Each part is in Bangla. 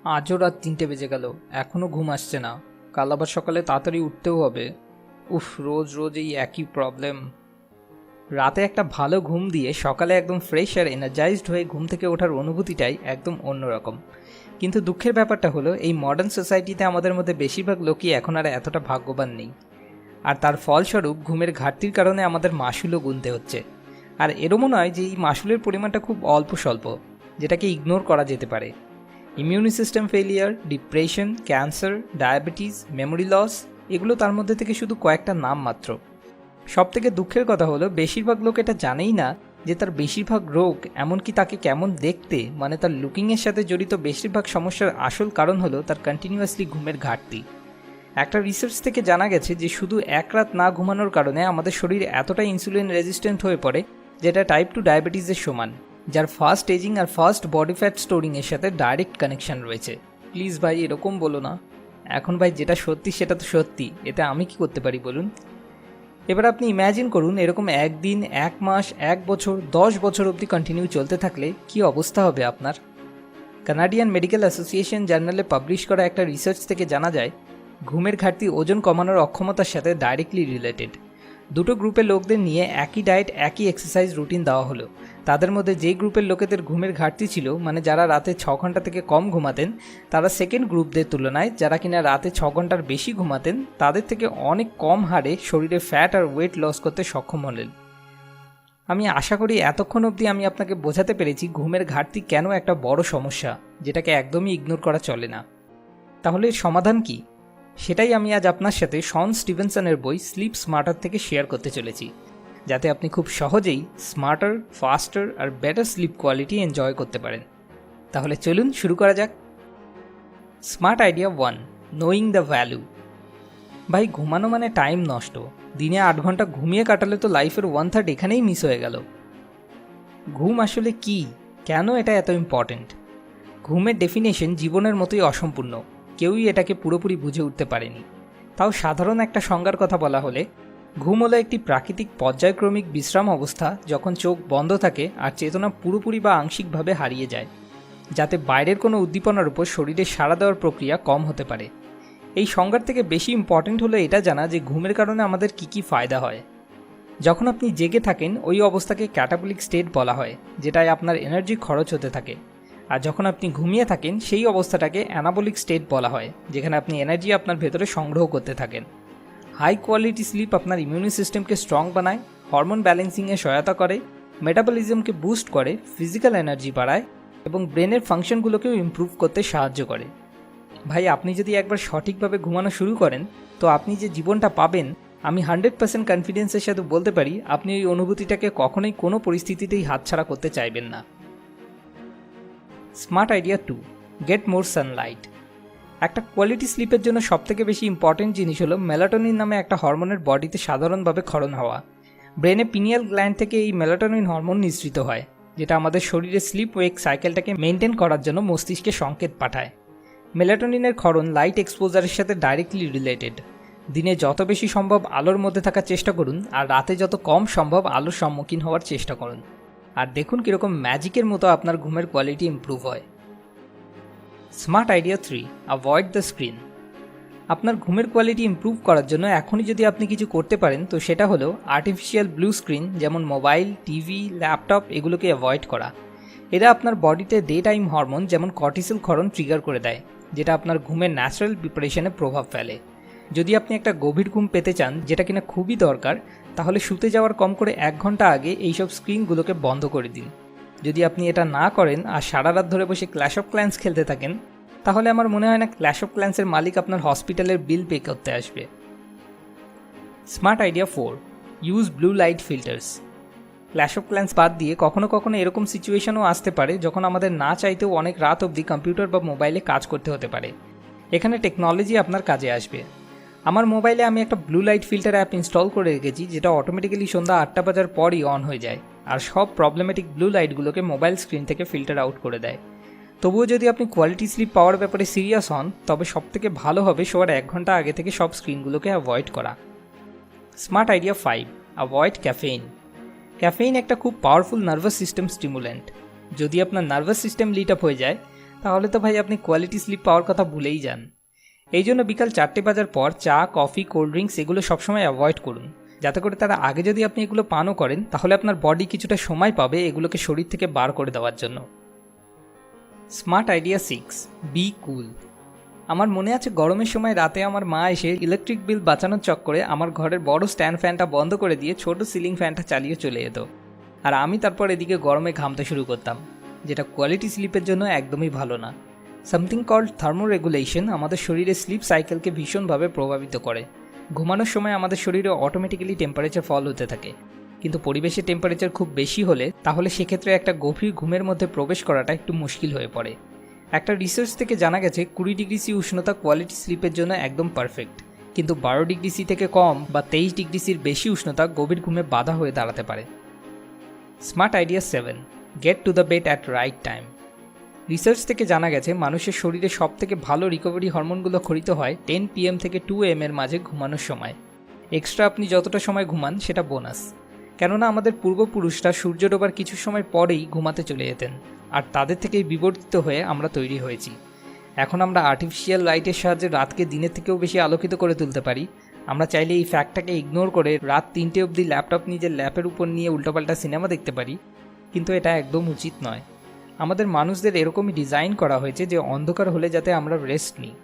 আজও রাত ৩টে বেজে গেল, এখনও ঘুম আসছে না। কাল আবার সকালে তাড়াতাড়ি উঠতেও হবে। উফ, রোজ রোজ এই একই প্রবলেম। রাতে একটা ভালো ঘুম দিয়ে সকালে একদম ফ্রেশ আর এনার্জাইজড হয়ে ঘুম থেকে ওঠার অনুভূতিটাই একদম অন্যরকম। কিন্তু দুঃখের ব্যাপারটা হলো, এই মডার্ন সোসাইটিতে আমাদের মধ্যে বেশিরভাগ লোকই এখন আর এতটা ভাগ্যবান নেই। আর তার ফলস্বরূপ ঘুমের ঘাটতির কারণে আমাদের মাসুলও গুনতে হচ্ছে। আর এরমও নয় যে এই মাসুলের পরিমাণটা খুব অল্প স্বল্প, যেটাকে ইগনোর করা যেতে পারে। Immune system failure, depression, cancer, diabetes, memory loss, এগুলো তার মধ্যে থেকে শুধু কয়েকটা নাম মাত্র। সবথেকে দুঃখের কথা হলো, বেশিরভাগ লোক এটা জানেই না যে তার বেশিরভাগ রোগ, এমনকি তাকে কেমন দেখতে, মানে তার লুকিংয়ের সাথে জড়িত বেশিরভাগ সমস্যার আসল কারণ হলো তার কন্টিনিউয়াসলি ঘুমের ঘাটতি। একটা রিসার্চ থেকে জানা গেছে যে শুধু এক রাত না ঘুমানোর কারণে আমাদের শরীর এতটা ইনসুলিন রেজিস্ট্যান্ট হয়ে পড়ে, যেটা টাইপ 2 ডায়াবেটিসের সমান, যার ফাস্ট এজিং আর ফাস্ট বডি ফ্যাট স্টোরিংয়ের সাথে ডাইরেক্ট কানেকশন রয়েছে। প্লিজ ভাই, এরকম বলো না। এখন ভাই, যেটা সত্যি সেটা তো সত্যি, এতে আমি কি করতে পারি বলুন? এবার আপনি ইম্যাজিন করুন, এরকম একদিন, এক মাস, এক বছর, 10 বছর অবধি কন্টিনিউ চলতে থাকলে কি অবস্থা হবে আপনার। কানাডিয়ান মেডিকেল অ্যাসোসিয়েশন জার্নালে পাবলিশ করা একটা রিসার্চ থেকে জানা যায়, ঘুমের ঘাটতি ওজন কমানোর অক্ষমতার সাথে ডাইরেক্টলি রিলেটেড। দুটো গ্রুপের লোকদের নিয়ে একই ডায়েট, একই এক্সারসাইজ রুটিন দেওয়া হলো। তাদের মধ্যে যেই গ্রুপের লোকেদের ঘুমের ঘাটতি ছিল, মানে যারা রাতে 6 ঘন্টা থেকে কম ঘুমাতেন, তারা সেকেন্ড গ্রুপদের তুলনায় যারা কিনা রাতে 6 ঘন্টার বেশি ঘুমাতেন, তাদের থেকে অনেক কম হারে শরীরে ফ্যাট আর ওয়েট লস করতে সক্ষম হলেন। আমি আশা করি এতক্ষণ অবধি আমি আপনাকে বোঝাতে পেরেছি ঘুমের ঘাটতি কেন একটা বড় সমস্যা, যেটাকে একদমই ইগনোর করা চলে না। তাহলে এর সমাধান কি? সেটাই আমি আজ আপনার সাথে শন স্টিভেনসনের বই স্লিপ স্মার্টার থেকে শেয়ার করতে চলেছি, যাতে আপনি খুব সহজেই স্মার্টার, ফাস্টার আর বেটার স্লিপ কোয়ালিটি এনজয় করতে পারেন। তাহলে চলুন শুরু করা যাক। Smart idea 1, knowing the value. ভাই, ঘুমানো মানে টাইম নষ্ট। দিনে 8 ঘন্টা ঘুমিয়ে কাটালে তো লাইফের 1/3 এখানেই মিস হয়ে গেল। ঘুম আসলে কি, কেন এটা এত ইম্পর্টেন্ট? ঘুমের ডেফিনেশন জীবনের মতোই অসম্পূর্ণ, কেউই এটাকে পুরোপুরি বুঝে উঠতে পারেনি। তাও সাধারণ একটা সংজ্ঞার কথা বলা হলে, ঘুম হলো একটি প্রাকৃতিক পর্যায়ক্রমিক বিশ্রাম অবস্থা যখন চোখ বন্ধ থাকে আর চেতনা পুরোপুরি বা আংশিকভাবে হারিয়ে যায়, যাতে বাইরের কোনো উদ্দীপনার উপর শরীরে সাড়া দেওয়ার প্রক্রিয়া কম হতে পারে। এই সংজ্ঞার থেকে বেশি ইম্পর্টেন্ট হলো এটা জানা যে ঘুমের কারণে আমাদের কী ফায়দা হয়। যখন আপনি জেগে থাকেন, ওই অবস্থাকে ক্যাটাবলিক স্টেট বলা হয়, যেটায় আপনার এনার্জি খরচ হতে থাকে। আর যখন আপনি ঘুমিয়ে থাকেন, সেই অবস্থাটাকে অ্যানাবলিক স্টেট বলা হয়, যেখানে আপনি এনার্জি আপনার ভেতরে সংগ্রহ করতে থাকেন। হাই কোয়ালিটি স্লিপ আপনার ইমিউনি সিস্টেমকে স্ট্রং বানায়, হরমোন ব্যালেন্সিংয়ে সহায়তা করে, মেটাবলিজমকে বুস্ট করে, ফিজিক্যাল এনার্জি বাড়ায় এবং ব্রেনের ফাংশনগুলোকেও ইমপ্রুভ করতে সাহায্য করে। ভাই, আপনি যদি একবার সঠিকভাবে ঘুমানো শুরু করেন, তো আপনি যে জীবনটা পাবেন, আমি 100% কনফিডেন্সের সাথে বলতে পারি আপনি এই অনুভূতিটাকে কখনোই কোনো পরিস্থিতিতেই হাতছাড়া করতে চাইবেন না। Smart idea 2, get more Sunlight. একটা কোয়ালিটি স্লিপের জন্য সবথেকে বেশি ইম্পর্টেন্ট জিনিস হলো মেলাটোনিন নামে একটা হরমোনের বডিতে সাধারণভাবে ক্ষরণ হওয়া। ব্রেনে পিনিয়াল গ্ল্যান্ড থেকে এই মেলাটোনিন হরমোন নিঃসৃত হয়, যেটা আমাদের শরীরে স্লিপ ওয়েক সাইকেলটাকে মেনটেন করার জন্য মস্তিষ্কে সংকেত পাঠায়। মেলাটোনিনের ক্ষরণ লাইট এক্সপোজারের সাথে ডাইরেক্টলি রিলেটেড। দিনে যত বেশি সম্ভব আলোর মধ্যে থাকার চেষ্টা করুন, আর রাতে যত কম সম্ভব আলোর সম্মুখীন হওয়ার চেষ্টা করুন, আর দেখুন কীরকম ম্যাজিকের মতো আপনার ঘুমের কোয়ালিটি ইমপ্রুভ হয়। Smart idea 3, avoid the screen. আপনার ঘুমের কোয়ালিটি ইমপ্রুভ করার জন্য এখনই যদি আপনি কিছু করতে পারেন, তো সেটা হলো আর্টিফিশিয়াল ব্লু স্ক্রিন, যেমন মোবাইল, টিভি, ল্যাপটপ, এগুলোকে অ্যাভয়েড করা। এরা আপনার বডিতে ডে টাইম হরমোন যেমন কর্টিসল ক্ষরণ ট্রিগার করে দেয়, যেটা আপনার ঘুমের ন্যাচারাল প্রিপারেশনে প্রভাব ফেলে। যদি আপনি একটা গভীর ঘুম পেতে চান, যেটা কিনা খুবই দরকার, তাহলে শুতে যাওয়ার কম করে 1 ঘন্টা আগে এইসব স্ক্রিনগুলোকে বন্ধ করে দিন। যদি আপনি এটা না করেন আর সারা রাত ধরে বসে ক্ল্যাশ অফ ক্ল্যান্স খেলতে থাকেন, তাহলে আমার মনে হয় না ক্ল্যাশ অফ ক্ল্যান্সের মালিক আপনার হসপিটালের বিল পে করতে আসবে। Smart idea 4, use blue light filters. Clash of clans বাদ দিয়ে কখনো কখনো এরকম সিচুয়েশনও আসতে পারে যখন আমাদের না চাইতেও অনেক রাত অবধি কম্পিউটার বা মোবাইলে কাজ করতে হতে পারে। এখানে টেকনোলজি আপনার কাজে আসবে। আমার মোবাইলে আমি একটা blue light filter app install করে রেখেছি, যেটা অটোমেটিক্যালি সন্ধ্যা 8টা বাজার পরই অন হয়ে যায় আর সব প্রবলেমেটিক ব্লু লাইটগুলোকে মোবাইল স্ক্রিন থেকে ফিল্টার আউট করে দেয়। তবুও যদি আপনি কোয়ালিটি স্লিপ পাওয়ার ব্যাপারে সিরিয়াস হন, তবে সবথেকে ভালো হবে শোয়ার 1 ঘন্টা আগে থেকে সব স্ক্রিনগুলোকে অ্যাভয়েড করা। Smart idea 5, avoid caffeine. Caffeine একটা খুব পাওয়ারফুল নার্ভাস সিস্টেম স্টিমুল্যান্ট। যদি আপনার নার্ভাস সিস্টেম লিট আপ হয়ে যায়, তাহলে তো ভাই আপনি কোয়ালিটি স্লিপ পাওয়ার কথা ভুলেই যান। এই জন্য বিকাল 4টে বাজার পর চা, কফি, কোল্ড ড্রিঙ্কস এগুলো সবসময় অ্যাভয়েড করুন, যাতে করে তার আগে যদি আপনি এগুলো পানও করেন তাহলে আপনার বডি কিছুটা সময় পাবে এগুলোকে শরীর থেকে বার করে দেওয়ার জন্য। স্মার্ট আইডিয়া 6, বি কুল। আমার মনে আছে গরমের সময় রাতে আমার মা এসে ইলেকট্রিক বিল বাঁচানোর চক্করে আমার ঘরের বড় স্ট্যান্ড ফ্যানটা বন্ধ করে দিয়ে ছোট সিলিং ফ্যানটা চালিয়ে চলে যেত, আর আমি তারপর এদিকে গরমে ঘামতে শুরু করতাম, যেটা কোয়ালিটি স্লিপের জন্য একদমই ভালো না। সামথিং কল্ড থার্মোরেগুলেশন আমাদের শরীরে স্লিপ সাইকেলকে ভীষণভাবে প্রভাবিত করে। ঘুমানোর সময় আমাদের শরীরে অটোমেটিক্যালি টেম্পারেচার ফল হতে থাকে, কিন্তু পরিবেশের টেম্পারেচার খুব বেশি হলে তাহলে সেক্ষেত্রে একটা গভীর ঘুমের মধ্যে প্রবেশ করাটা একটু মুশকিল হয়ে পড়ে। একটা রিসার্চ থেকে জানা গেছে 20 ডিগ্রি সি উষ্ণতা কোয়ালিটি স্লিপের জন্য একদম পারফেক্ট, কিন্তু 12 ডিগ্রি সি থেকে কম বা 23 ডিগ্রি সির বেশি উষ্ণতা গভীর ঘুমে বাধা হয়ে দাঁড়াতে পারে। Smart idea 7, get to the bed at right time. Research থেকে জানা গেছে মানুষের শরীরে সবথেকে ভালো রিকভারি হরমোনগুলো ক্ষরিত হয় 10 PM থেকে 2 AM এর মাঝে ঘুমানোর সময়। এক্সট্রা আপনি যতটা সময় ঘুমান সেটা বোনাস, কেননা আমাদের পূর্বপুরুষরা সূর্য ডোবার কিছু সময় পরেই ঘুমাতে চলে যেতেন, আর তাদের থেকেই বিবর্তিত হয়ে আমরা তৈরি হয়েছি। এখন আমরা আর্টিফিশিয়াল লাইটের সাহায্যে রাতকে দিনের থেকেও বেশি আলোকিত করে তুলতে পারি। আমরা চাইলে এই ফ্যাক্টটাকে ইগনোর করে রাত 3টে অবধি ল্যাপটপ নিজের ল্যাপের উপর নিয়ে উল্টোপাল্টা সিনেমা দেখতে পারি, কিন্তু এটা একদম উচিত নয়। আমাদের মানুষদের এরকমই ডিজাইন করা হয়েছে যে অন্ধকার হলে যাতে আমরা রেস্ট নিই,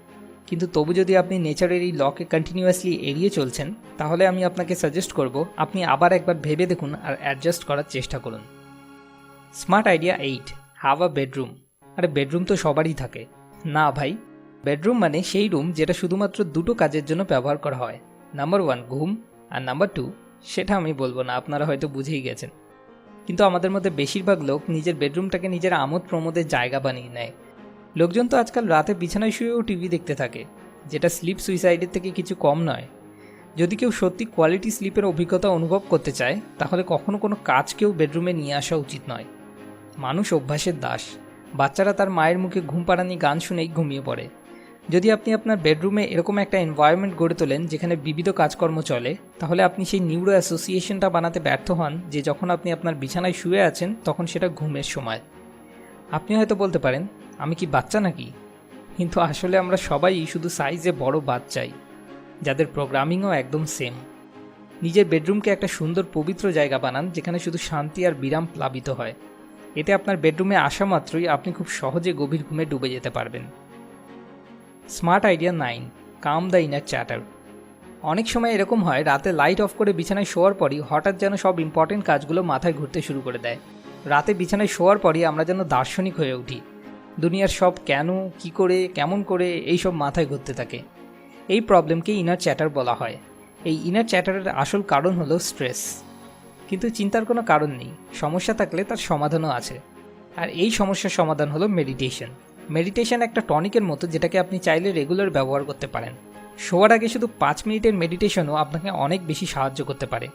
কিন্তু তবু যদি আপনি নেচারের এই লকে কন্টিনিউয়াসলি এড়িয়ে চলছেন তাহলে আমি আপনাকে সাজেস্ট করব আপনি আবার একবার ভেবে দেখুন আর অ্যাডজাস্ট করার চেষ্টা করুন। Smart idea 8, have a bedroom. আরে বেডরুম তো সবারই থাকে। না ভাই, বেডরুম মানে সেই রুম যেটা শুধুমাত্র দুটো কাজের জন্য ব্যবহার করা হয়। নাম্বার 1 ঘুম, আর নাম্বার 2 সেটা আমি বলবো না, আপনারা হয়তো বুঝেই গেছেন। কিন্তু আমাদের মধ্যে বেশিরভাগ লোক নিজের বেডরুমটাকে নিজের আমোদ প্রমোদের জায়গা বানিয়ে নেয়। লোকজন তো আজকাল রাতে বিছানায় শুয়েও টিভি দেখতে থাকে, যেটা স্লিপ সুইসাইডের থেকে কিছু কম নয়। যদি কেউ সত্যি কোয়ালিটি স্লিপের অভিজ্ঞতা অনুভব করতে চায় তাহলে কখনো কোনো কাজকেও বেডরুমে নিয়ে আসা উচিত নয়। মানুষ অভ্যাসের দাস। বাচ্চারা তার মায়ের মুখে ঘুম পাড়ানি গান শুনেই ঘুমিয়ে পড়ে। যদি আপনি আপনার বেডরুমে এরকম একটা এনভায়রনমেন্ট গড়ে তোলেন যেখানে বিবিধ কাজকর্ম চলে, তাহলে আপনি সেই নিউরো অ্যাসোসিয়েশনটা বানাতে ব্যর্থ হন যে যখন আপনি আপনার বিছানায় শুয়ে আছেন তখন সেটা ঘুমের সময়। আপনি হয়তো বলতে পারেন, আমি কি বাচ্চা নাকি? কিন্তু আসলে আমরা সবাই শুধু সাইজে বড় বাচ্চাই, যাদের প্রোগ্রামিংও একদম সেম। নিজের বেডরুমকে একটা সুন্দর পবিত্র জায়গা বানান যেখানে শুধু শান্তি আর বিরাম প্লাবিত হয়। এতে আপনার বেডরুমে আসা মাত্রই আপনি খুব সহজে গভীর ঘুমে ডুবে যেতে পারবেন। Smart idea 9, calm the inner chatter. অনেক সময় এরকম হয় রাতে লাইট অফ করে বিছানায় শোয়ার পরই হঠাৎ যেন সব ইম্পর্টেন্ট কাজগুলো মাথায় ঘুরতে শুরু করে দেয়। রাতে বিছানায় শোয়ার পরই আমরা যেন দার্শনিক হয়ে উঠি। দুনিয়ার সব কেন, কি করে, কেমন করে এইসব মাথায় ঘুরতে থাকে। এই প্রবলেমকে ইনার চ্যাটার বলা হয়। এই ইনার চ্যাটারের আসল কারণ হলো স্ট্রেস। কিন্তু চিন্তার কোনো কারণ নেই, সমস্যা থাকলে তার সমাধানও আছে। আর এই সমস্যার সমাধান হলো মেডিটেশন। মেডিটেশন একটা টনিকের মতো যেটাকে আপনি চাইলে রেগুলার ব্যবহার করতে পারেন। শোয়ার আগে শুধু 5 মিনিটের মেডিটেশনও আপনাকে অনেক বেশি সাহায্য করতে পারে।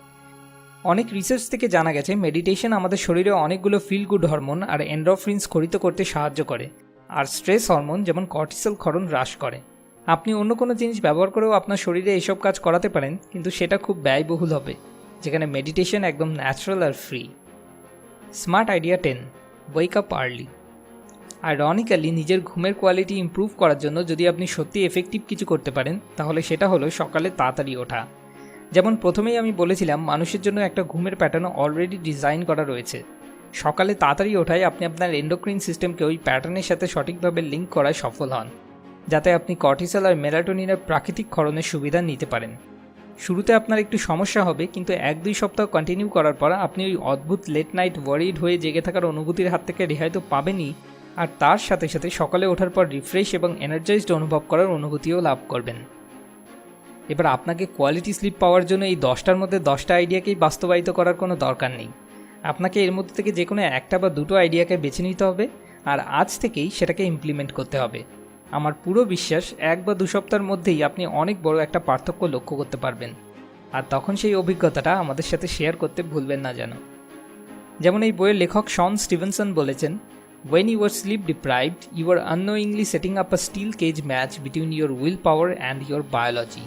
অনেক রিসার্চ থেকে জানা গেছে মেডিটেশন আমাদের শরীরে অনেকগুলো ফিল গুড হরমোন আর এন্ডোরফিনস খরিত করতে সাহায্য করে, আর স্ট্রেস হরমোন যেমন কর্টিসল ক্ষরণ হ্রাস করে। আপনি অন্য কোনো জিনিস ব্যবহার করেও আপনার শরীরে এইসব কাজ করাতে পারেন, কিন্তু সেটা খুব ব্যয়বহুল হবে, যেখানে মেডিটেশন একদম ন্যাচারাল আর free. Smart idea 10, wake up early. Ironically নিজের ঘুমের কোয়ালিটি ইমপ্রুভ করার জন্য যদি আপনি সত্যি এফেক্টিভ কিছু করতে পারেন তাহলে সেটা হলো সকালে তাড়াতাড়ি ওঠা। যেমন প্রথমেই আমি বলেছিলাম মানুষের জন্য একটা ঘুমের প্যাটার্ন অলরেডি ডিজাইন করা রয়েছে। সকালে তাড়াতাড়ি ওঠায় আপনি আপনার এন্ডোক্রিন সিস্টেমকে ওই প্যাটার্নের সাথে সঠিকভাবে লিঙ্ক করায় সফল হন, যাতে আপনি কর্টিসল আর মেলাটোনিনের প্রাকৃতিক ক্ষরণের সুবিধা নিতে পারেন। শুরুতে আপনার একটু সমস্যা হবে, কিন্তু 1-2 সপ্তাহ কন্টিনিউ করার পর আপনি ওই অদ্ভুত লেট নাইট ওয়ারিড হয়ে জেগে থাকার অনুভূতির হাত থেকে রেহাই তো পাবেনই, আর তার সাথে সাথে সকালে ওঠার পর রিফ্রেশ এবং এনার্জাইজড অনুভব করার অনুভূতিও লাভ করবেন। এবার আপনাকে কোয়ালিটি স্লিপ পাওয়ার জন্য এই 10টার মধ্যে 10টা আইডিয়াকেই বাস্তবায়িত করার কোনো দরকার নেই। আপনাকে এর মধ্যে থেকে যে কোনো একটা বা দুটো আইডিয়াকে বেছে নিতে হবে, আর আজ থেকেই সেটাকে ইমপ্লিমেন্ট করতে হবে। আমার পুরো বিশ্বাস 1 বা 2 সপ্তাহের মধ্যেই আপনি অনেক বড় একটা পার্থক্য লক্ষ্য করতে পারবেন, আর তখন সেই অভিজ্ঞতাটা আমাদের সাথে শেয়ার করতে ভুলবেন না যেন। যেমন এই বইয়ের লেখক শন স্টিভেনসন বলেছেন, When you are sleep deprived, you are unknowingly setting up a steel cage match between your willpower and your biology.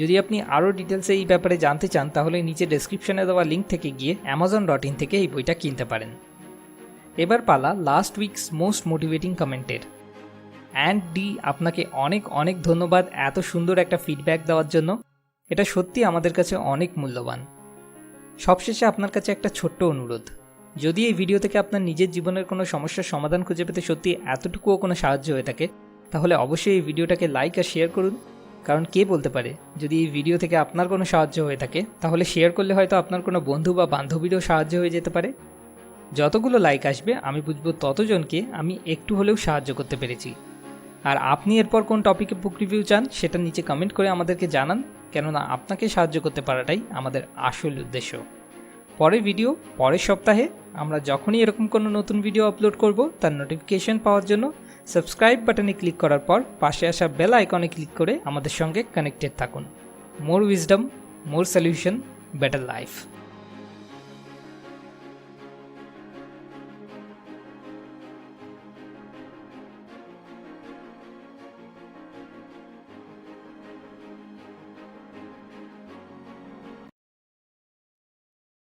যদি আপনি আরও ডিটেলসে এই ব্যাপারে জানতে চান তাহলে নিচে ডেসক্রিপশনে দেওয়া লিঙ্ক থেকে গিয়ে amazon.in থেকে এই বইটা কিনতে পারেন। এবার পালা লাস্ট উইকস মোস্ট মোটিভেটিং কমেন্টের। অ্যান্ড ডি, আপনাকে অনেক অনেক ধন্যবাদ এত সুন্দর একটা ফিডব্যাক দেওয়ার জন্য। এটা সত্যি আমাদের কাছে অনেক মূল্যবান। সবশেষে আপনার কাছে একটা ছোট্ট অনুরোধ, যদি এই ভিডিও থেকে আপনার নিজের জীবনের কোনো সমস্যার সমাধান খুঁজে পেতে সত্যি এতটুকুও কোনো সাহায্য হয়ে থাকে, তাহলে অবশ্যই এই ভিডিওটাকে লাইক আর শেয়ার করুন। কারণ কে বলতে পারে, যদি এই ভিডিও থেকে আপনার কোনো সাহায্য হয়ে থাকে তাহলে শেয়ার করলে হয়তো আপনার কোনো বন্ধু বা বান্ধবীরও সাহায্য হয়ে যেতে পারে। যতগুলো লাইক আসবে আমি বুঝবো ততজনকে আমি একটু হলেও সাহায্য করতে পেরেছি। আর আপনি এরপর কোন টপিকে বুক রিভিউ চান সেটা নিচে কমেন্ট করে আমাদেরকে জানান, কেননা আপনাকে সাহায্য করতে পারাটাই আমাদের আসল উদ্দেশ্য। পরের ভিডিও পরের সপ্তাহে। আমরা যখনই এরকম কোনো নতুন ভিডিও আপলোড করব তার নোটিফিকেশন পাওয়ার জন্য সাবস্ক্রাইব বাটনে ক্লিক করার পর পাশে আসা বেল আইকনে ক্লিক করে আমাদের সঙ্গে কানেক্টেড থাকুন। মোর উইজডম, মোর সলিউশন, বেটার লাইফ।